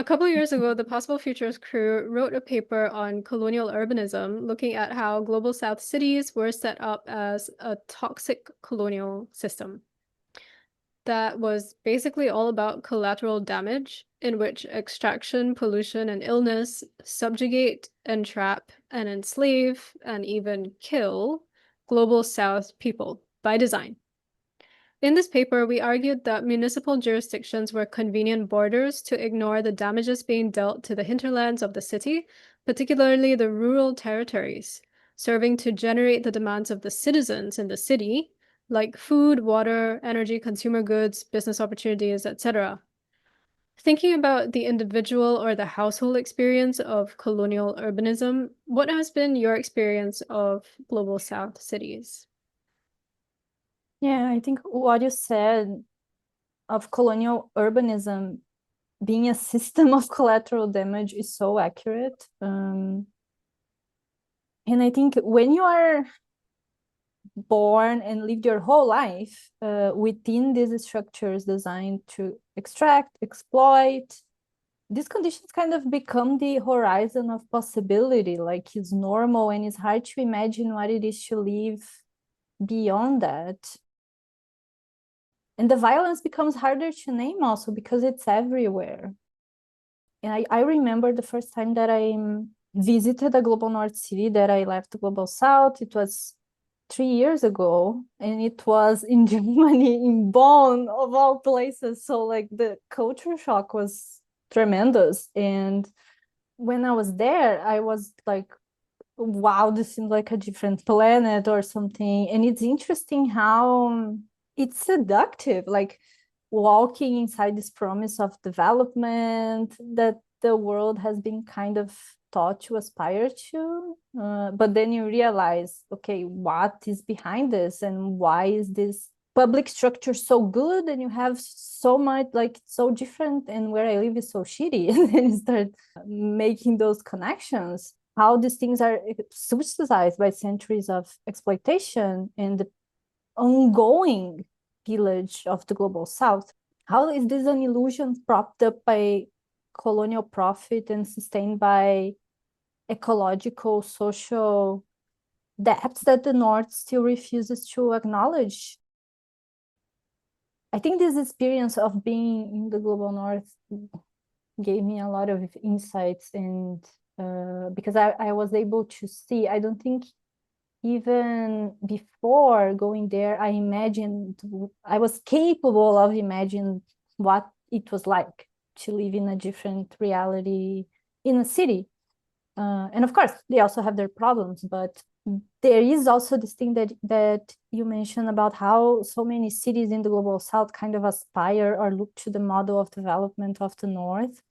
A couple years ago, the Possible Futures crew wrote a paper on colonial urbanism, looking at how global South cities were set up as a toxic colonial system that was basically all about collateral damage, in which extraction, pollution, and illness subjugate, entrap, and enslave, and even kill global South people by design. In this paper, we argued that municipal jurisdictions were convenient borders to ignore the damages being dealt to the hinterlands of the city, particularly the rural territories, serving to generate the demands of the citizens in the city, like food, water, energy, consumer goods, business opportunities, etc. Thinking about the individual or the household experience of colonial urbanism, what has been your experience of global South cities? Yeah, I think what you said of colonial urbanism being a system of collateral damage is so accurate. And I think when you are born and lived your whole life within these structures designed to extract, exploit, these conditions kind of become the horizon of possibility, like it's normal, and it's hard to imagine what it is to live beyond that. And the violence becomes harder to name also because it's everywhere. And I remember the first time that I visited a global north city, that I left the global south. It was 3 years ago, and it was in Germany, in Bonn, of all places. So like the culture shock was tremendous. And when I was there, I was like, wow, this seems like a different planet or something. And it's interesting how it's seductive, like walking inside this promise of development that the world has been kind of taught to aspire to. But then you realize, okay, what is behind this, and why is this public structure so good and you have so much, like, so different, and where I live is so shitty? And then you start making those connections, how these things are subsidized by centuries of exploitation and the ongoing pillage of the global south. How is this an illusion propped up by colonial profit and sustained by ecological, social depths that the north still refuses to acknowledge? I think this experience of being in the global north gave me a lot of insights, and because I was able to see, I don't think even before going there, I was capable of imagining what it was like to live in a different reality in a city. And of course, they also have their problems, but there is also this thing that you mentioned about how so many cities in the global south kind of aspire or look to the model of development of the north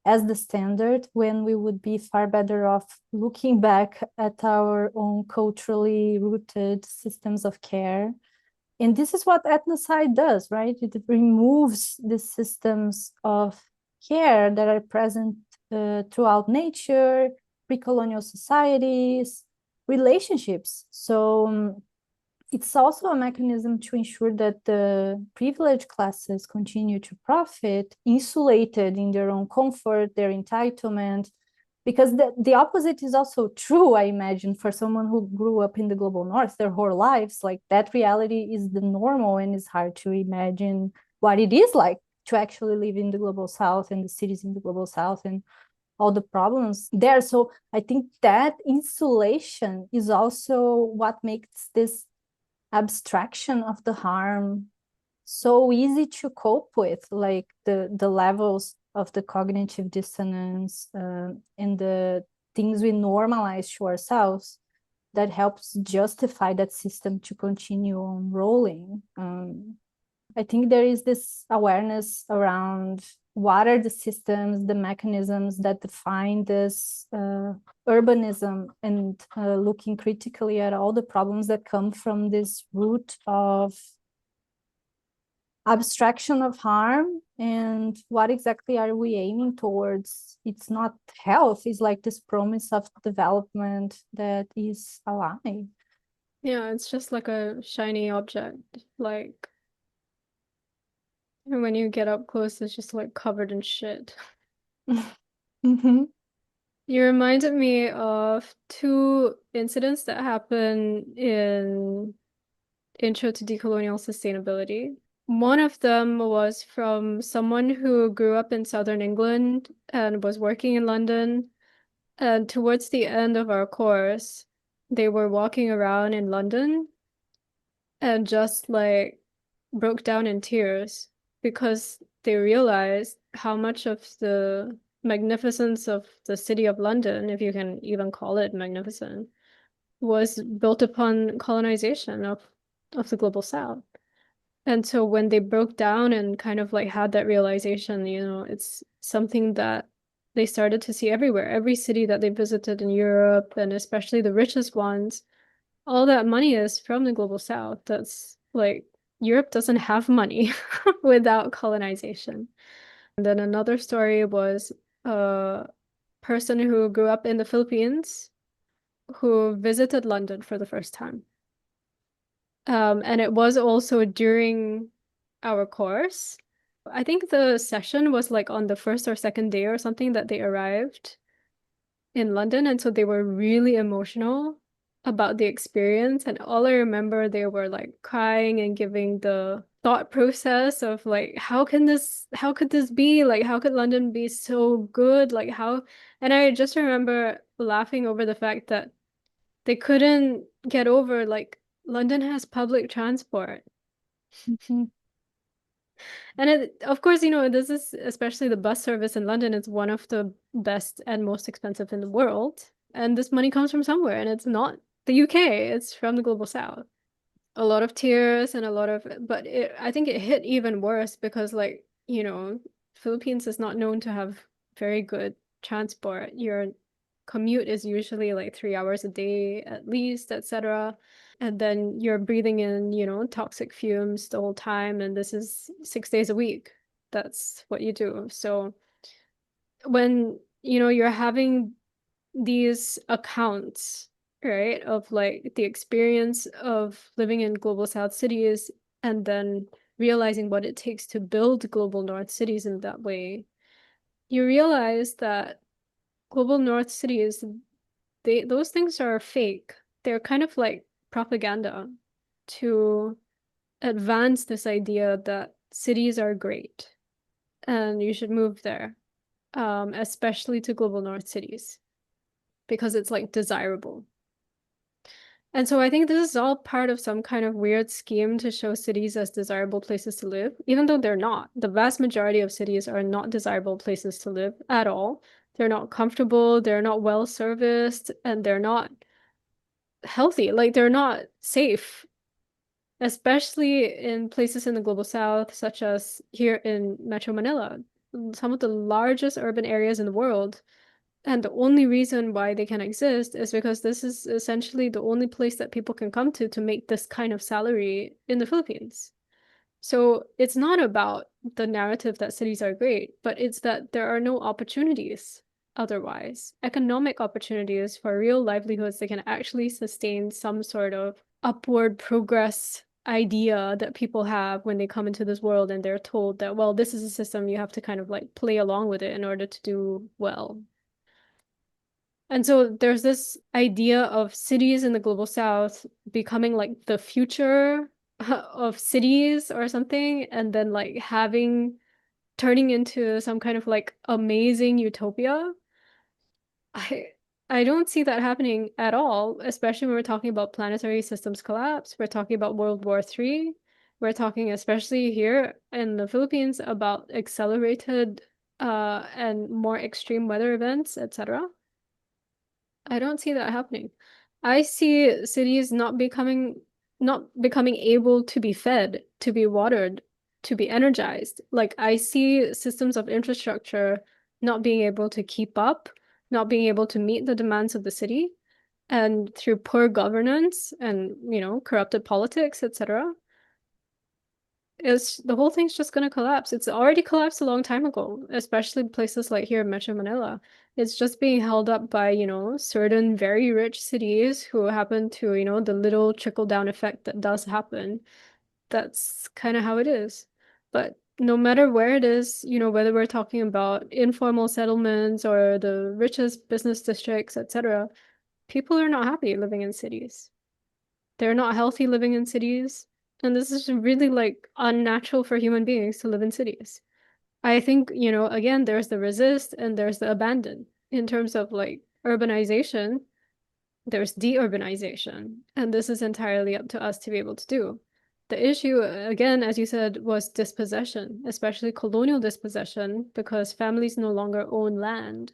as the standard, when we would be far better off looking back at our own culturally rooted systems of care. And this is what ethnocide does, right? It removes the systems of care that are present throughout nature, pre-colonial societies, relationships. So it's also a mechanism to ensure that the privileged classes continue to profit, insulated in their own comfort, their entitlement, because the opposite is also true, I imagine, for someone who grew up in the global north their whole lives. Like, that reality is the normal, and it's hard to imagine what it is like to actually live in the global south and the cities in the global south and all the problems there. So I think that insulation is also what makes this abstraction of the harm so easy to cope with, like the levels of the cognitive dissonance and the things we normalize to ourselves that helps justify that system to continue on rolling. I think there is this awareness around what are the systems, the mechanisms that define this urbanism, and looking critically at all the problems that come from this root of abstraction of harm, and what exactly are we aiming towards. It's not health, it's like this promise of development that is a lie. Yeah, it's just like a shiny object. Like, and when you get up close, it's just like covered in shit. Mhm. You reminded me of two incidents that happened in Intro to Decolonial Sustainability. One of them was from someone who grew up in Southern England and was working in London. And towards the end of our course, they were walking around in London and just like broke down in tears because they realized how much of the magnificence of the city of London, if you can even call it magnificent, was built upon colonization of the global south. And so when they broke down and kind of like had that realization, it's something that they started to see everywhere. Every city that they visited in Europe, and especially the richest ones, all that money is from the global south. That's like Europe doesn't have money without colonization. And then another story was a person who grew up in the Philippines who visited London for the first time. And it was also during our course. I think the session was like on the first or second day or something that they arrived in London. And so they were really emotional about the experience. And all I remember, they were like crying and giving the thought process of like, how could this be? Like, how could London be so good? Like, how? And I just remember laughing over the fact that they couldn't get over like London has public transport. Mhm. And of course, this is especially the bus service in London is one of the best and most expensive in the world. And this money comes from somewhere, and it's not the UK, it's from the global south. A lot of tears and a lot of, but I think it hit even worse because, like, Philippines is not known to have very good transport. Your commute is usually like 3 hours a day at least, etc. And then you're breathing in, toxic fumes the whole time, and this is 6 days a week. That's what you do. So when, you're having these accounts, right, of like the experience of living in global south cities and then realizing what it takes to build global north cities in that way, you realize that global north cities, those things are fake. They're kind of like propaganda to advance this idea that cities are great and you should move there, especially to global north cities because it's like desirable. And so I think this is all part of some kind of weird scheme to show cities as desirable places to live, even though they're not. The vast majority of cities are not desirable places to live at all. They're not comfortable, they're not well serviced, and they're not healthy. Like they're not safe, especially in places in the global south, such as here in Metro Manila, some of the largest urban areas in the world. And the only reason why they can exist is because this is essentially the only place that people can come to make this kind of salary in the Philippines. So it's not about the narrative that cities are great, but it's that there are no opportunities otherwise, economic opportunities for real livelihoods that can actually sustain some sort of upward progress idea that people have when they come into this world and they're told that, well, this is a system, you have to kind of like play along with it in order to do well. And so there's this idea of cities in the global south becoming like the future of cities or something, and then like turning into some kind of like amazing utopia. I I don't see that happening at all, especially when we're talking about planetary systems collapse. We're talking about World War III. We're talking, especially here in the Philippines, about accelerated and more extreme weather events, etc. I don't see that happening. I see cities not becoming able to be fed, to be watered, to be energized. Like I see systems of infrastructure not being able to keep up, not being able to meet the demands of the city, and through poor governance and, corrupted politics, etc. Is the whole thing's just gonna collapse. It's already collapsed a long time ago, especially places like here in Metro Manila. It's just being held up by, certain very rich cities who happen to, the little trickle down effect that does happen. That's kind of how it is. But no matter where it is, whether we're talking about informal settlements or the richest business districts, etc., people are not happy living in cities. They're not healthy living in cities. And this is really like unnatural for human beings to live in cities. I think, again, there's the resist and there's the abandon. In terms of like urbanization, there's deurbanization. And this is entirely up to us to be able to do. The issue, again, as you said, was dispossession, especially colonial dispossession, because families no longer own land.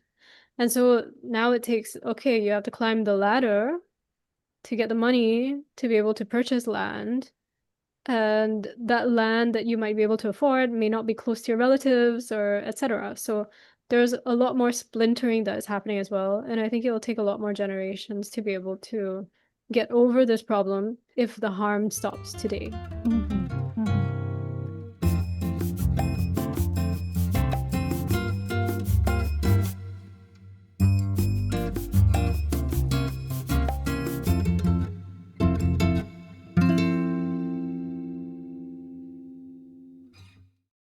And so now it takes, okay, you have to climb the ladder to get the money to be able to purchase land. And that land that you might be able to afford may not be close to your relatives or etc. So there's a lot more splintering that is happening as well. And I think it will take a lot more generations to be able to get over this problem if the harm stops today.